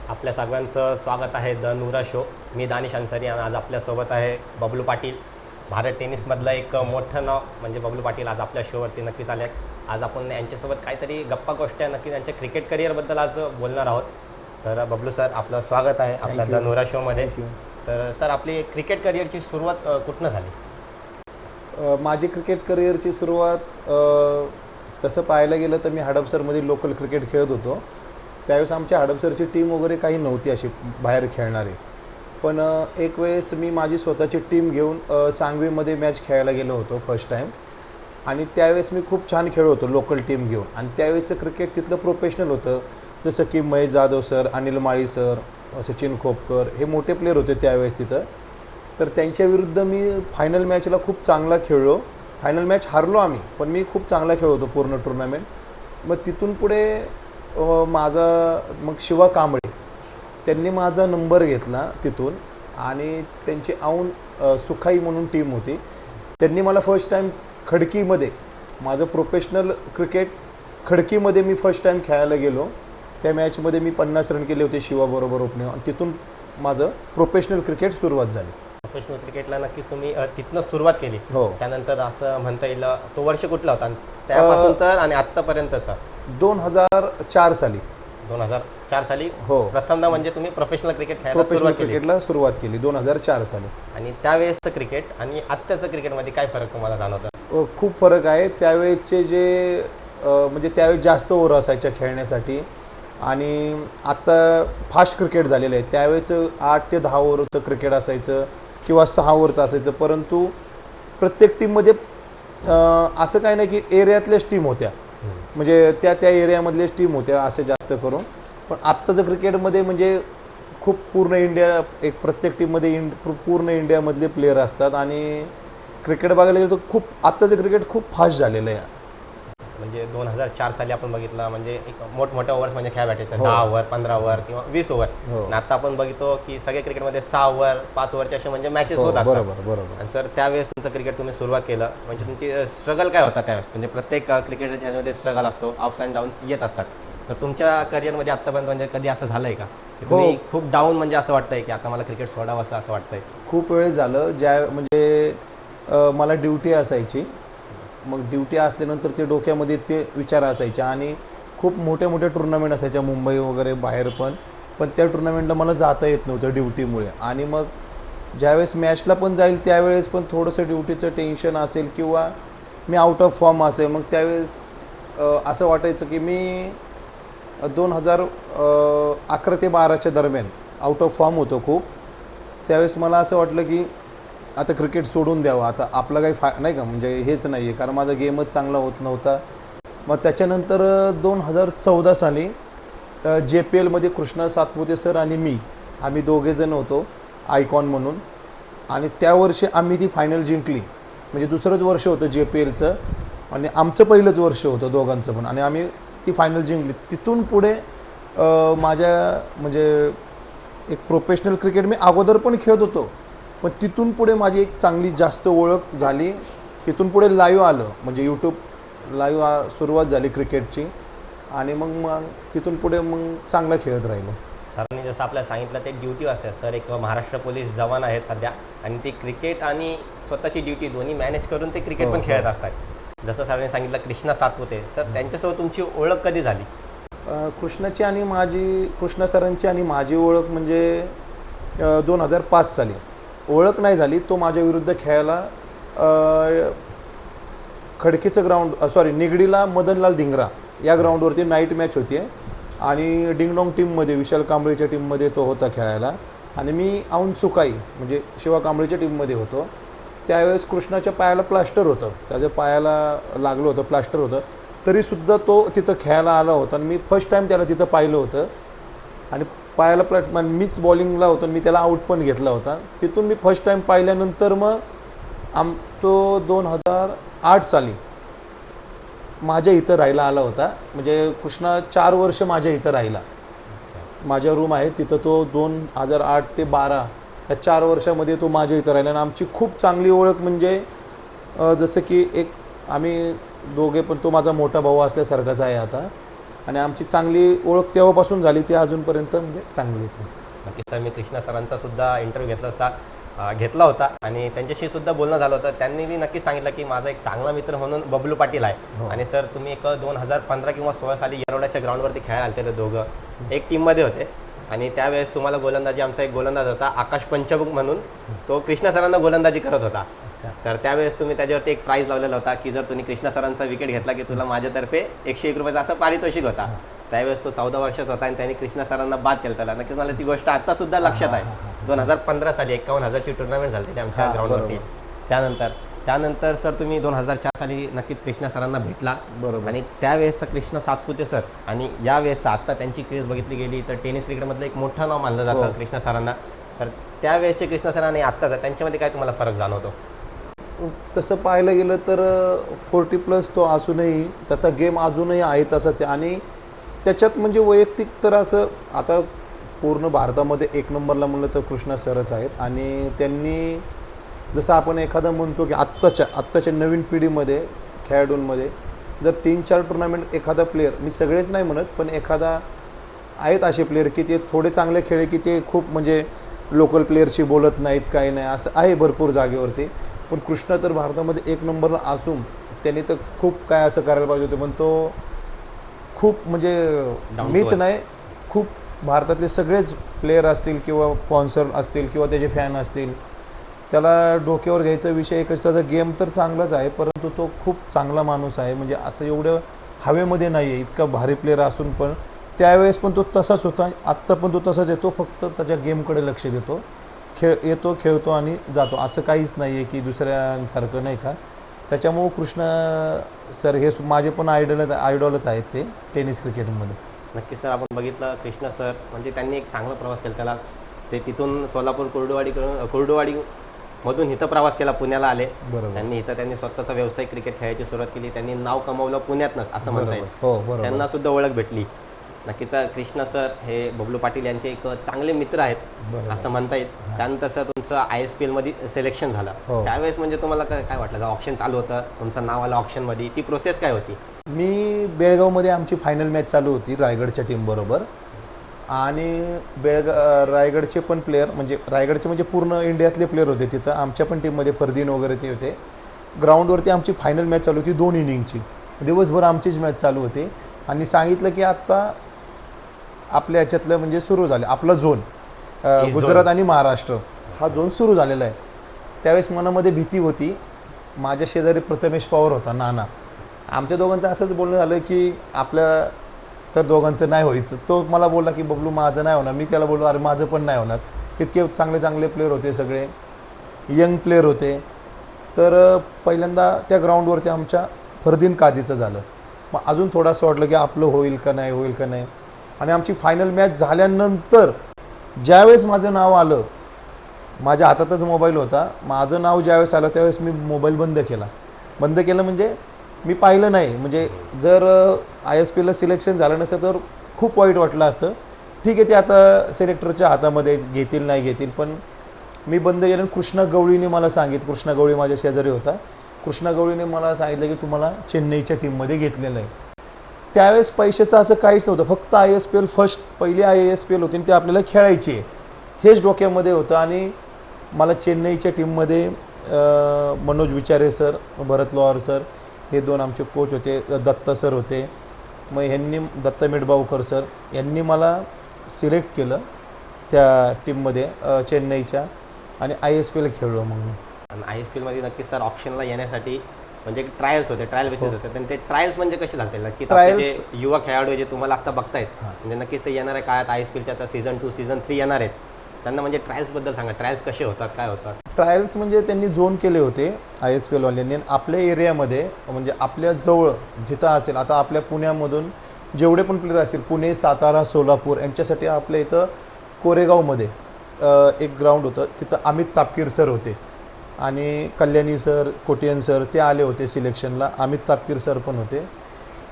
आपल्या सगळ्यांचं स्वागत आहे द नुरा शो. मी दानिश अन्सारी आणि आज आपल्यासोबत आहे बबलू पाटील. भारत टेनिसमधलं एक मोठं नाव म्हणजे बबलू पाटील आज आपल्या शोवरती नक्कीच आले आहेत. आज आपण यांच्यासोबत काहीतरी गप्पा गोष्टी नक्की त्यांच्या क्रिकेट करिअरबद्दल आज बोलणार आहोत. तर बबलू सर, आपलं स्वागत आहे आपल्या द नुरा शोमध्ये. तर सर, आपली क्रिकेट करिअरची सुरुवात कुठनं झाली? माझी क्रिकेट करिअरची सुरुवात तसं पाहायला गेलं तर मी हडपसरमध्ये लोकल क्रिकेट खेळत होतो. त्यावेळेस आमच्या हडपसरची टीम वगैरे काही नव्हती अशी बाहेर खेळणारी. पण एक वेळेस मी माझी स्वतःची टीम घेऊन सांगवीमध्ये मॅच खेळायला गेलो होतो फर्स्ट टाईम. आणि त्यावेळेस मी खूप छान खेळलो होतो लोकल टीम घेऊन. आणि त्यावेळेसचं क्रिकेट तिथलं प्रोफेशनल होतं. जसं की महेश जाधव सर, अनिल माळी सर, सचिन खोपकर हे मोठे प्लेयर होते त्यावेळेस तिथं. तर त्यांच्याविरुद्ध मी फायनल मॅचला खूप चांगला खेळलो. फायनल मॅच हारलो आम्ही, पण मी खूप चांगला खेळलो होतो पूर्ण टुर्नामेंट. मग तिथून पुढे मग शिवा कांबळे त्यांनी माझा नंबर घेतला तिथून. आणि त्यांची औन सुखाई म्हणून टीम होती. त्यांनी मला फर्स्ट टाईम खडकीमध्ये माझं प्रोफेशनल क्रिकेट खडकीमध्ये मी फर्स्ट टाईम खेळायला गेलो. त्या मॅचमध्ये मी 50 रन केले होते शिवाबरोबर ओपनिंग. आणि तिथून माझं प्रोफेशनल क्रिकेट सुरुवात झाली. प्रोफेशनल क्रिकेटला नक्कीच तुम्ही तिथनं सुरुवात केली. हो. त्यानंतर असं म्हणता येईल तो वर्ष कुठला होता त्यापासून तर आणि आत्तापर्यंतचा? 2004 साली. 2004 साली हो. प्रथमदा म्हणजे तुम्ही प्रोफेशनल क्रिकेट खेळायला प्रोफेशनल सुरुवात केली. क्रिकेटला सुरुवात केली 2004 साली. आणि त्यावेळेसचं क्रिकेट आणि आत्ताचं क्रिकेटमध्ये काय फरक तुम्हाला जाणवतं? खूप फरक आहे. त्यावेळेसचे जे म्हणजे त्यावेळेस जास्त ओव्हर असायच्या खेळण्यासाठी. आणि आत्ता फास्ट क्रिकेट झालेलं आहे. त्यावेळेस 8 ते 10 ओव्हरचं क्रिकेट असायचं किंवा 6 ओव्हरचं असायचं. परंतु प्रत्येक टीममध्ये असं काही नाही की एरियातल्याच टीम होत्या, म्हणजे त्या एरियामधलेच टीम होत्या असे जास्त करून. पण आत्ताचं क्रिकेटमध्ये म्हणजे खूप पूर्ण इंडिया, एक प्रत्येक टीममध्ये पूर्ण इंडियामधले प्लेयर असतात. आणि क्रिकेट बघायला गेलं तर आत्ताचं क्रिकेट खूप फास्ट झालेलं आहे. म्हणजे 2004 साली आपण बघितलं म्हणजे एक मोठमोठ्या ओव्हर्स म्हणजे खेळ भेटायचं. 10 ओव्हर, 15 ओव्हर किंवा 20 ओव्हर. आणि आता आपण बघतो की सगळे क्रिकेटमध्ये 6 ओव्हर, 5 ओव्हरचे असे म्हणजे मॅचेस होत असतात. बरोबर. आणि सर, त्यावेळेस तुमचं क्रिकेट तुम्ही सुरुवात केलं म्हणजे तुमची स्ट्रगल काय होता त्यावेळेस? म्हणजे प्रत्येक क्रिकेटच्या ह्याच्यामध्ये स्ट्रगल असतो, अप्स अँड डाऊन्स येत असतात. तर तुमच्या करिअरमध्ये आत्तापर्यंत म्हणजे कधी असं झालंय का तुम्ही खूप डाऊन म्हणजे असं वाटतंय की आता मला क्रिकेट सोडावं असं वाटतंय? खूप वेळ झालं. म्हणजे मला ड्युटी असायची. मग ड्युटी असल्यानंतर ते डोक्यामध्ये ते विचार असायचे. आणि खूप मोठ्या मोठ्या टुर्नामेंट असायच्या मुंबई वगैरे बाहेर पण त्या टुर्नामेंटला मला जाता येत नव्हतं ड्युटीमुळे. आणि मग ज्यावेळेस मॅचला पण जाईल त्यावेळेस पण थोडंसं ड्युटीचं टेन्शन असेल किंवा मी आउट ऑफ फॉर्म असेल, मग त्यावेळेस असं वाटायचं की मी 2011 ते 12च्या दरम्यान आउट ऑफ फॉर्म होतो खूप. त्यावेळेस मला असं वाटलं की आता क्रिकेट सोडून द्यावं, आता आपलं काही नाही का, म्हणजे हेच नाही आहे, कारण माझा गेमच चांगला होत नव्हता. मग त्याच्यानंतर 2014 साली JPLमध्ये कृष्णा सातपुते सर आणि आम्ही दोघेजण होतो आयकॉन म्हणून. आणि त्या वर्षी आम्ही ती फायनल जिंकली. म्हणजे दुसरंच वर्ष होतं JPLचं आणि आमचं पहिलंच वर्ष होतं दोघांचं पण. आणि आम्ही ती फायनल जिंकली. तिथून पुढे माझ्या म्हणजे एक प्रोफेशनल क्रिकेट मी अगोदर पण खेळत होतो, पण तिथून पुढे माझी एक चांगली जास्त ओळख झाली. तिथून पुढे लाईव्ह आलं, म्हणजे यूट्यूब लाईव्ह सुरुवात झाली क्रिकेटची. आणि मग तिथून पुढे मग चांगलं खेळत राहिलो. सरांनी जसं आपल्याला सांगितलं ते ड्युटी असते. सर एक महाराष्ट्र पोलीस जवान आहेत सध्या आणि ते क्रिकेट आणि स्वतःची ड्युटी दोन्ही मॅनेज करून ते क्रिकेट पण खेळत असतात. जसं सरांनी सांगितलं कृष्णा सातपुते सर, त्यांच्यासोबत तुमची ओळख कधी झाली? कृष्णा सरांची आणि माझी ओळख म्हणजे 2005 साली. ओळख नाही झाली, तो माझ्या विरुद्ध खेळायला खडकीचं निगडीला मदनलाल धिंगरा या ग्राउंडवरती नाईट मॅच होती. आणि डिंगडॉंग टीममध्ये विशाल कांबळेच्या टीममध्ये तो होता खेळायला. आणि मी औन सुखाई म्हणजे शिवा कांबळेच्या टीममध्ये होतो. त्यावेळेस कृष्णाच्या पायाला प्लास्टर होतं, त्याच्या पायाला लागलं होतं, प्लास्टर होतं. तरीसुद्धा तो तिथं खेळायला आला होता. आणि मी फर्स्ट टाईम त्याला तिथं पाहिलं होतं. आणि पायाला मीच बॉलिंगला होतो, मी त्याला आऊट पण घेतला होता. तिथून मी फर्स्ट टाईम पाहिल्यानंतर मग तो 2008 साली माझ्या इथं राहायला आला होता. म्हणजे कृष्णा 4 वर्ष माझ्या इथं राहिला. माझ्या रूम आहे तिथं. तो 2008 ते 12 या 4 वर्षामध्ये तो माझ्या इथं राहिला. आणि आमची खूप चांगली ओळख म्हणजे जसं की एक आम्ही दोघे पण, तो माझा मोठा भाऊ असल्यासारखाच आहे आता. आणि आमची चांगली ओळख तेव्हापासून झाली ती अजूनपर्यंत म्हणजे चांगलीच आहे. नक्की सर, मी कृष्णा सरांचा सुद्धा इंटरव्ह्यू घेतला होता आणि त्यांच्याशी सुद्धा बोलणं झालं होतं. त्यांनी मी नक्कीच सांगितलं की माझा एक चांगला मित्र म्हणून बबलू पाटील आहे. आणि सर, तुम्ही एक 2015 किंवा 16 साली येरवड्याच्या ग्राउंडवरती खेळायला आले होते दोघं, एक टीममध्ये होते. आणि त्यावेळेस तुम्हाला गोलंदाजी, आमचा एक गोलंदाज होता आकाश पंचबुक म्हणून, तो कृष्णा सरांना गोलंदाजी करत होता. तर त्यावेळेस तुम्ही त्याच्यावरती एक प्राईज लावलेला होता की जर तुम्ही कृष्णा सरांचा विकेट घेतला की तुला माझ्यातर्फे 101 रुपयाचा असं पारितोषिक होता. त्यावेळेस तो 14 वर्षाचा होता आणि त्यांनी कृष्णा सरांना बाद केला. त्याला नक्कीच मला ती गोष्ट आता सुद्धा लक्षात आहे. 2015 साली 51,000ची टुर्नामेंट झाली होती आमच्या ग्राउंडवरती. त्यानंतर सर तुम्ही 2004 साली नक्कीच कृष्णा सरांना भेटला. बरोबर. आणि त्यावेळेसचा कृष्णा सातपुते सर आणि या वेळेसचा आत्ता त्यांची क्रेज बघितली गेली तर टेनिस क्रिकेटमधलं एक मोठं नाव मानलं जातं कृष्णा सरांना. तर त्यावेळेसचे कृष्णा सर आणि आत्ताचा त्यांच्यामध्ये काय तुम्हाला फरक जाणवतो? तसं पाहायला गेलं तर 40+ तो असूनही त्याचा गेम अजूनही आहे तसाच आहे. आणि त्याच्यात म्हणजे वैयक्तिक तर असं आता पूर्ण भारतामध्ये एक नंबरला म्हणलं तर कृष्णा सरच आहेत. आणि त्यांनी जसं आपण एखादं म्हणतो की आत्ताच्या नवीन पिढीमध्ये खेळाडूंमध्ये जर 3-4 टुर्नामेंट एखादा प्लेअर, मी सगळेच नाही म्हणत पण एखादा आहेत असे प्लेअर की ते थोडे चांगले खेळले की ते खूप म्हणजे लोकल प्लेअरशी बोलत नाहीत, काही नाही, असं आहे भरपूर जागेवरती. पण कृष्णा तर भारतामध्ये एक नंबरला असून त्यांनी तर खूप काय असं करायला पाहिजे होतं. पण तो खूप म्हणजे मीच नाही, खूप भारतातले सगळेच प्लेयर असतील किंवा स्पॉन्सर असतील किंवा त्याचे फॅन असतील, त्याला डोक्यावर घ्यायचा विषय एकच, त्याचा गेम तर चांगलाच आहे परंतु तो खूप चांगला माणूस आहे. म्हणजे असं एवढं हवेमध्ये नाही आहे, इतका भारी प्लेअर असून पण त्यावेळेस पण तो तसाच होता, आत्ता पण तो तसाच आहे. तो फक्त त्याच्या गेमकडे लक्ष देतो, येतो, खेळतो आणि जातो, असं काहीच नाही आहे की दुसऱ्यांसारखं नाही का. त्याच्यामुळं कृष्णा सर हे माझे पण आयडॉलच आहेत ते टेनिस क्रिकेटमध्ये. नक्की सर, आपण बघितलं कृष्णा सर म्हणजे त्यांनी एक चांगला प्रवास केला. त्याला ते तिथून सोलापूर कुर्डुवाडीमधून इथं प्रवास केला, पुण्याला आले. बरोबर. त्यांनी स्वतःचा व्यावसायिक क्रिकेट खेळायची सुरुवात केली. त्यांनी नाव कमावलं पुण्यातनं असं म्हणता येईल. हो, बरोबर. त्यांना सुद्धा ओळख भेटली. नक्कीच कृष्णा सर हे बबलू पाटील यांचे एक चांगले मित्र आहेत असं म्हणता येईल. त्यानंतर सर तुमचं ISPL मध्ये सिलेक्शन झालं. त्यावेळेस म्हणजे तुम्हाला काय वाटलं? ऑप्शन चालू होतं, तुमचं नाव आलं ऑप्शनमध्ये, ती प्रोसेस काय होती? मी बेळगावमध्ये आमची फायनल मॅच चालू होती रायगडच्या टीमबरोबर. आणि रायगडचे पण प्लेयर म्हणजे पूर्ण इंडियातले प्लेयर होते तिथं. आमच्या पण टीममध्ये फरदीन वगैरे ते होते. ग्राउंडवरती आमची फायनल मॅच चालू होती 2 इनिंगची. दिवसभर आमचीच मॅच चालू होती. आणि सांगितलं की आत्ता आपल्या ह्याच्यातलं म्हणजे सुरू झालं आपला झोन, गुजरात आणि महाराष्ट्र हा झोन सुरू झालेला आहे. त्यावेळेस मनामध्ये भीती होती. माझ्या शेजारी प्रथमेश पवार होता, नाना. आमच्या दोघांचं असंच बोलणं झालं की आपल्या तर दोघांचं नाही व्हायचं. तो मला बोलला की बबलू माझं नाही होणार. मी त्याला बोललो अरे माझं पण नाही होणार. इतके चांगले चांगले प्लेयर होते, सगळे यंग प्लेयर होते. तर पहिल्यांदा त्या ग्राउंडवरती आमच्या फरदीन काझीचं झालं. मग अजून थोडंसं वाटलं की आपलं होईल का नाही. आणि आमची फायनल मॅच झाल्यानंतर ज्यावेळेस माझं नाव आलं, माझ्या हातातच मोबाईल होता, माझं नाव ज्यावेळेस आलं त्यावेळेस मी मोबाईल बंद केला म्हणजे मी पाहिलं नाही. म्हणजे जर ISPLला सिलेक्शन झालं नसतं तर खूप वाईट वाटलं असतं. ठीक आहे, ते आता सिलेक्टरच्या हातामध्ये घेतील नाही घेतील, पण मी बंद केलं. कृष्णा गवळीने मला सांगितलं, कृष्णा गवळी माझ्या शेजारी होता, कृष्णा गवळीने मला सांगितलं की तुम्हाला चेन्नईच्या टीममध्ये घेतलेलं आहे. त्यावेळेस पैशाचं असं काहीच नव्हतं, फक्त ISPL पहिली ISPL होती आणि ते आपल्याला खेळायची आहे हेच डोक्यामध्ये होतं. आणि मला चेन्नईच्या टीममध्ये मनोज विचारे सर, भरत लोहार सर हे 2 आमचे कोच होते, दत्ता सर होते. मग ह्यांनी दत्ता मिडबावकर सर यांनी मला सिलेक्ट केलं त्या टीममध्ये चेन्नईच्या. आणि ISPL खेळलो मग मी. आणि ISPLमध्ये नक्कीच सर ऑप्शनला येण्यासाठी म्हणजे ट्रायल्स होते, ट्रायल बेसिस होते. आणि ते ट्रायल्स म्हणजे कसे झाले? नक्कीच जे युवा खेळाडू जे तुम्हाला आता बघतायत म्हणजे नक्कीच ते येणाऱ्या काळात ISPLच्या आता सीझन 2 सीझन 3 येणार आहेत, त्यांना म्हणजे ट्रायल्सबद्दल सांगा. ट्रायल्स कसे होतात, काय होतात? ट्रायल्स म्हणजे त्यांनी झोन केले होते ISPLवाल्यांनी आपल्या एरियामध्ये, म्हणजे आपल्या जवळ जिथं असेल. आता आपल्या पुण्यामधून जेवढे पण प्लेयर असतील, पुणे, सातारा, सोलापूर, यांच्यासाठी आपल्या इथं कोरेगावमध्ये एक ग्राउंड होतं, तिथं अमित तापकीर सर होते आणि कल्याणी सर, कोटियन सर ते आले होते सिलेक्शनला. अमित तापकीर सर पण होते.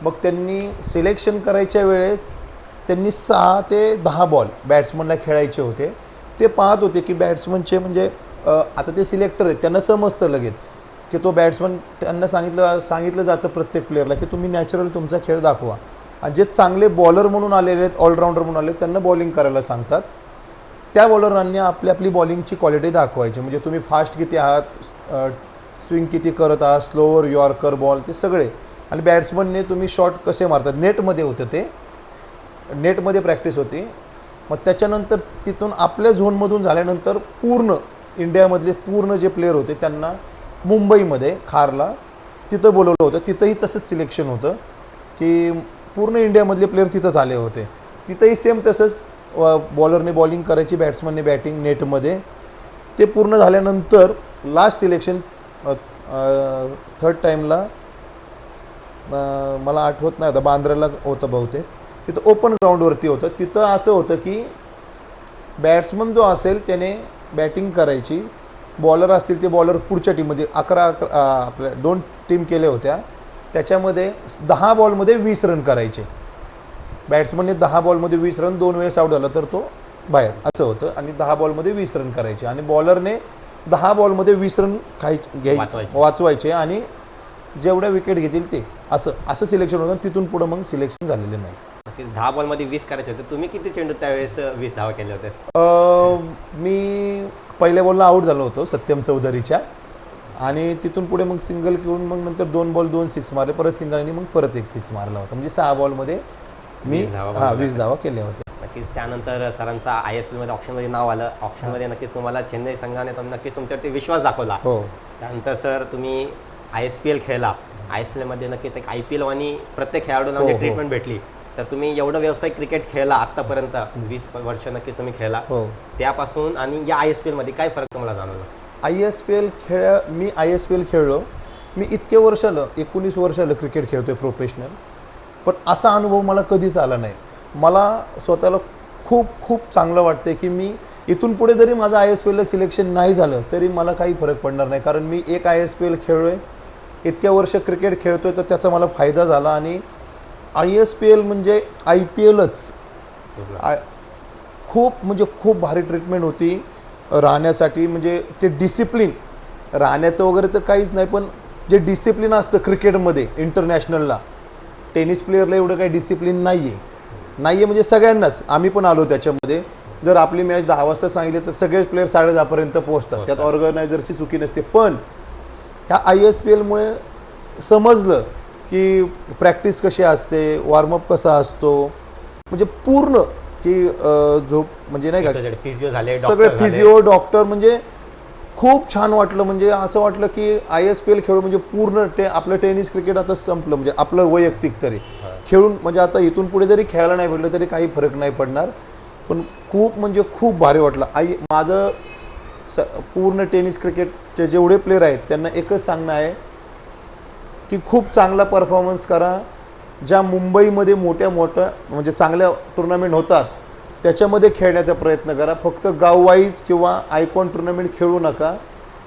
मग त्यांनी सिलेक्शन करायच्या वेळेस त्यांनी 6 ते 10 बॉल बॅट्समनला खेळायचे होते. ते पाहत होते की बॅट्समनचे म्हणजे आता ते सिलेक्टर आहेत, त्यांना समजतं लगेच की तो बॅट्समन, त्यांना सांगितलं जातं प्रत्येक प्लेअरला की तुम्ही नॅचरल तुमचा खेळ दाखवा. आणि जे चांगले बॉलर म्हणून आलेले आहेत, ऑलराऊंडर म्हणून आले त्यांना बॉलिंग करायला सांगतात. त्या बॉलरांनी आपली बॉलिंगची क्वालिटी दाखवायची. म्हणजे तुम्ही फास्ट किती आहात, स्विंग किती करत आहात, स्लोअर, यॉर्कर बॉल, ते सगळे. आणि बॅट्समनने तुम्ही शॉट कसे मारतात, नेटमध्ये होतं ते, नेटमध्ये प्रॅक्टिस होती. मग त्याच्यानंतर तिथून आपल्या झोनमधून झाल्यानंतर पूर्ण इंडियामधले पूर्ण जे प्लेयर होते त्यांना मुंबईमध्ये खारला तिथं बोलवलं होतं. तिथंही तसंच सिलेक्शन होतं की पूर्ण इंडियामधले प्लेयर तिथंच आले होते. तिथंही सेम तसंच बॉलरने बॉलिंग करायची, बॅट्समनने बॅटिंग नेटमध्ये. ते पूर्ण झाल्यानंतर लास्ट सिलेक्शन थर्ड टाईमला मला आठवत नाही आता, बांद्राला होतं बहुतेक. तिथं ओपन ग्राउंडवरती होतं. तिथं असं होतं की बॅट्समन जो असेल त्याने बॅटिंग करायची, बॉलर असतील ते बॉलर पुढच्या टीममध्ये 11 आपल्या 2 टीम केल्या होत्या. त्याच्यामध्ये 10 बॉलमध्ये 20 रन करायचे. बॅट्समनने 10 बॉलमध्ये 20 रन, 2 वेळेस आऊट झाला तर तो बाहेर, असं होतं. आणि 10 बॉलमध्ये 20 रन करायचे आणि बॉलरने 10 बॉलमध्ये 20 रन वाचवायचे आणि जेवढ्या विकेट घेतील ते, असं सिलेक्शन होतं. तिथून पुढं मग सिलेक्शन झालेलं नाही. 10 बॉलमध्ये 20 करायचे होते. तुम्ही किती चेंडू त्यावेळेस 20 धावा केले होते? मी पहिल्या बॉलला आऊट झालो होतो सत्यम चौधरीच्या, आणि तिथून पुढे मग सिंगल घेऊन मग नंतर 2 बॉल 2 सिक्स मारले, परत सिंगल आणि मग परत 1 सिक्स मारला होता. म्हणजे 6 बॉलमध्ये मी 20 धावा केल्या होत्या. नक्कीच त्यानंतर सरांचा ISL मध्ये ऑप्शनमध्ये नाव आलं. ऑप्शनमध्ये नक्कीच तुम्हाला चेन्नई संघाने नक्कीच तुमच्यावरती विश्वास दाखवला. हो. त्यानंतर सर तुम्ही ISPL खेळला. ISPL मध्ये नक्कीच एक IPL आणि प्रत्येक खेळाडूंना म्हणजे ट्रीटमेंट भेटली. तर तुम्ही एवढं व्यावसायिक क्रिकेट खेळला आत्तापर्यंत, 20 वर्ष नक्कीच तुम्ही खेळला. त्यापासून आणि या ISPL मध्ये काय फरक तुम्हाला जाणवला? मी ISPL खेळलो. मी इतके वर्ष आलं, 19 वर्ष आलं क्रिकेट खेळतोय प्रोफेशनल, पण असा अनुभव मला कधीच आला नाही. मला स्वतःला खूप खूप चांगलं वाटतं की मी इथून पुढे जरी माझं ISPLला सिलेक्शन नाही झालं तरी मला काही फरक पडणार नाही. कारण मी एक ISPL खेळलो आहे, इतक्या वर्ष क्रिकेट खेळतोय, तर त्याचा मला फायदा झाला. आणि ISPL म्हणजे IPLच खूप भारी ट्रीटमेंट होती राहण्यासाठी. म्हणजे ते डिसिप्लिन, राहण्याचं वगैरे तर काहीच नाही, पण जे डिसिप्लिन असतं क्रिकेटमध्ये इंटरनॅशनलला, टेनिस प्लेयरला एवढं काही डिसिप्लिन नाही आहे म्हणजे सगळ्यांनाच. आम्ही पण आलो त्याच्यामध्ये. जर आपली मॅच 10 वाजता सांगितली तर सगळेच प्लेयर 10:30 पर्यंत पोहोचतात. त्यात ऑर्गनायझरची चुकी नसते. पण ह्या ISPLमुळे समजलं की प्रॅक्टिस कशी असते, वॉर्मअप कसा असतो, म्हणजे पूर्ण की झोप म्हणजे नाही का, फिजिओ झाले, सगळे फिजिओ, डॉक्टर, म्हणजे खूप छान वाटलं. म्हणजे असं वाटलं की ISPL खेळून म्हणजे पूर्ण आपलं टेनिस क्रिकेट आता संपलं. म्हणजे आपलं वैयक्तिक तरी खेळून, म्हणजे आता इथून पुढे जरी खेळायला नाही भेटलं तरी काही फरक नाही पडणार. पण खूप भारी वाटलं. माझं पूर्ण टेनिस क्रिकेटचे जेवढे प्लेयर आहेत त्यांना एकच सांगणं आहे की खूप चांगला परफॉर्मन्स करा. ज्या मुंबईमध्ये मोठ्या म्हणजे चांगल्या टुर्नामेंट होतात त्याच्यामध्ये खेळण्याचा प्रयत्न करा. फक्त गाववाईज किंवा आयकॉन टुर्नामेंट खेळू नका.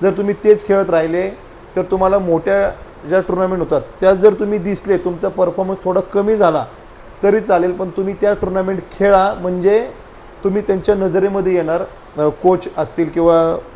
जर तुम्ही तेच खेळत राहिले तर तुम्हाला मोठ्या ज्या टुर्नामेंट होतात त्यात जर तुम्ही दिसले, तुमचा परफॉर्मन्स थोडा कमी झाला तरी चालेल, पण तुम्ही त्या टुर्नामेंट खेळा. म्हणजे तुम्ही त्यांच्या नजरेमध्ये येणार, कोच असतील किंवा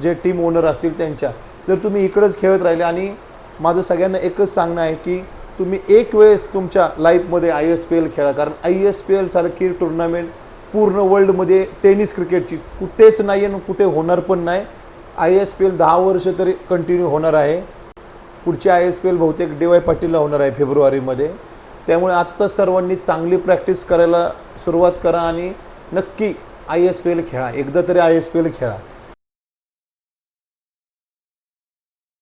जे टीम ओनर असतील त्यांच्या. जर तुम्ही इकडंच खेळत राहिले, आणि माझं सगळ्यांना एकच सांगणं आहे की तुम्ही एक वेळेस तुमच्या लाईफमध्ये ISPL खेळा. कारण ISPL सारखी टुर्नामेंट पूर्ण वर्ल्डमध्ये टेनिस क्रिकेटची कुठेच नाही आहे, कुठे होणार पण नाही. ISPL 10 वर्ष तरी कंटिन्यू होणार आहे. पुढची ISPL बहुतेक DY पाटीलला होणार आहे फेब्रुवारीमध्ये. त्यामुळे आत्ता सर्वांनी चांगली प्रॅक्टिस करायला सुरुवात करा आणि नक्की ISPL खेळा. एकदा तरी ISPL खेळा.